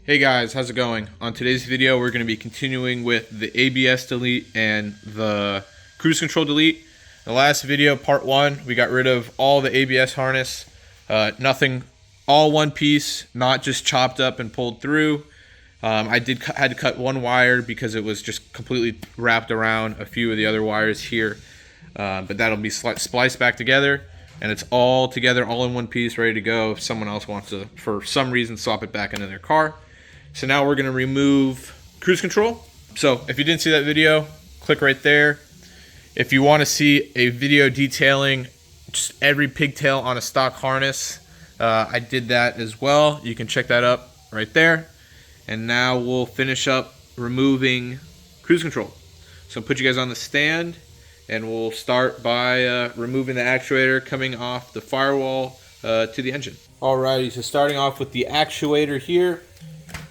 Hey guys, how's it going? On today's video, we're going to be continuing with the ABS delete and the cruise control delete. In the last video, part 1, we got rid of all the ABS harness, nothing, all one piece, not just chopped up and pulled through. I had to cut one wire because it was just completely wrapped around a few of the other wires here, but that'll be spliced back together. And it's all together, all in one piece, ready to go if someone else wants to, for some reason, swap it back into their car. So now we're going to remove cruise control. So if you didn't see that video, click right there. If you want to see a video detailing just every pigtail on a stock harness, I did that as well. You can check that up right there. And now we'll finish up removing cruise control. So I'll put you guys on the stand, and we'll start by removing the actuator coming off the firewall to the engine. Alrighty, so starting off with the actuator here,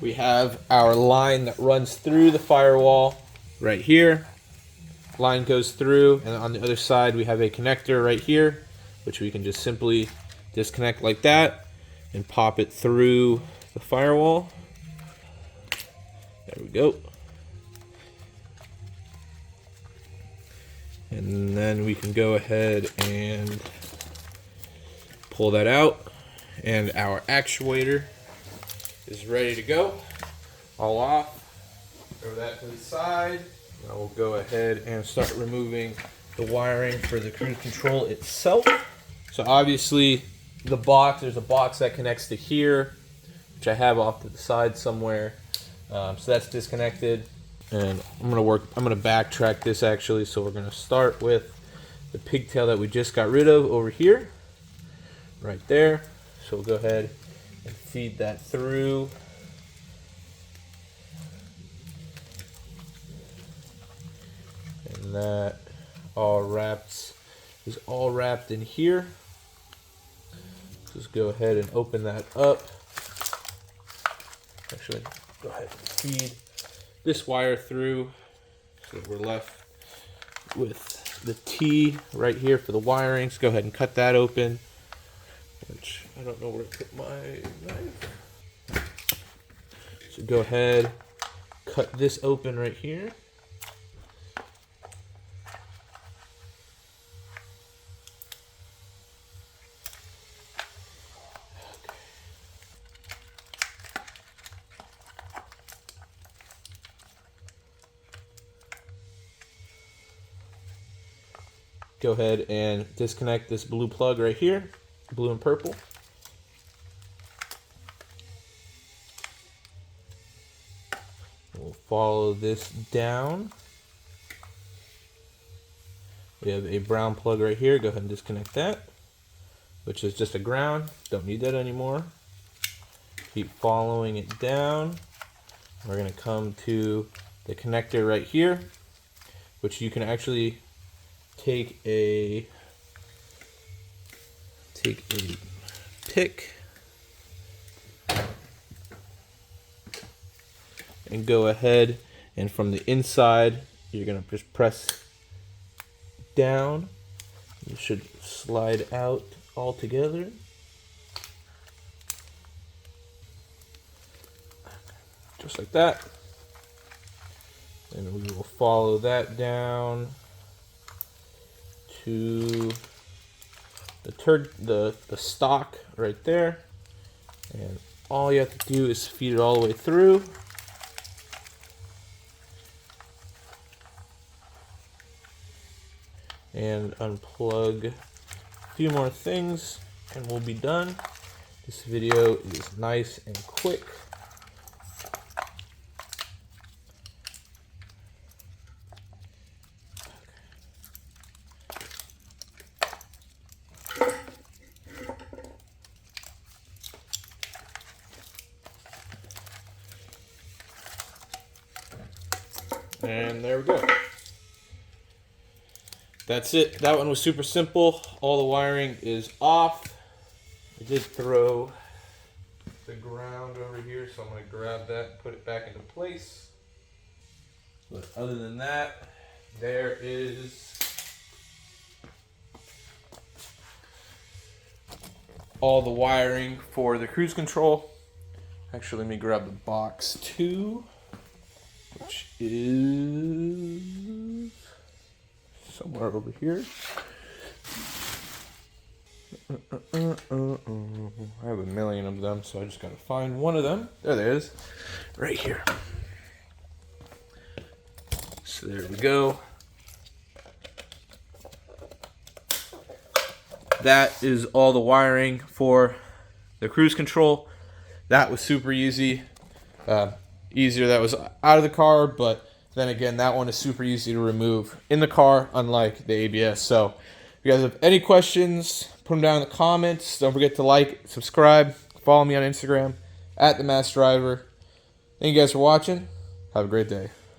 we have our line that runs through the firewall right here. Line goes through, and on the other side we have a connector right here, which we can just simply disconnect like that and pop it through the firewall. There we go. And then we can go ahead and pull that out, and our actuator is ready to go. All off. Throw that to the side. Now we'll go ahead and start removing the wiring for the cruise control itself. So obviously the box, there's a box that connects to here, which I have off to the side somewhere. So that's disconnected. And I'm gonna backtrack this actually. So we're gonna start with the pigtail that we just got rid of over here, right there. So we'll go ahead and feed that through. And that is all wrapped in here. Just go ahead and open that up. Actually, go ahead and feed this wire through, so we're left with the T right here for the wiring. So go ahead and cut that open, which I don't know where to put my knife. So go ahead, cut this open right here. Go ahead and disconnect this blue plug right here, blue and purple. We'll follow this down. We have a brown plug right here. Go ahead and disconnect that, which is just a ground. Don't need that anymore. Keep following it down. We're going to come to the connector right here, which you can actually take a pick and go ahead, and from the inside you're going to just press down. It should slide out all together. Just like that. And we will follow that down to the stock right there, and all you have to do is feed it all the way through. And unplug a few more things and we'll be done. This video is nice and quick. And there we go. That's it. That one was super simple. All the wiring is off. I did throw the ground over here, so I'm going to grab that and put it back into place. But other than that, there is all the wiring for the cruise control. Actually, let me grab the box too, which is somewhere over here. I have a million of them, so I just gotta find one of them. There it is, right here. So there we go. That is all the wiring for the cruise control. That was super easy. Easier that was out of the car, but then again, that one is super easy to remove in the car, unlike the ABS. So if you guys have any questions, put them down in the comments. Don't forget to like, subscribe, follow me on Instagram, @TheMassDriver. Thank you guys for watching. Have a great day.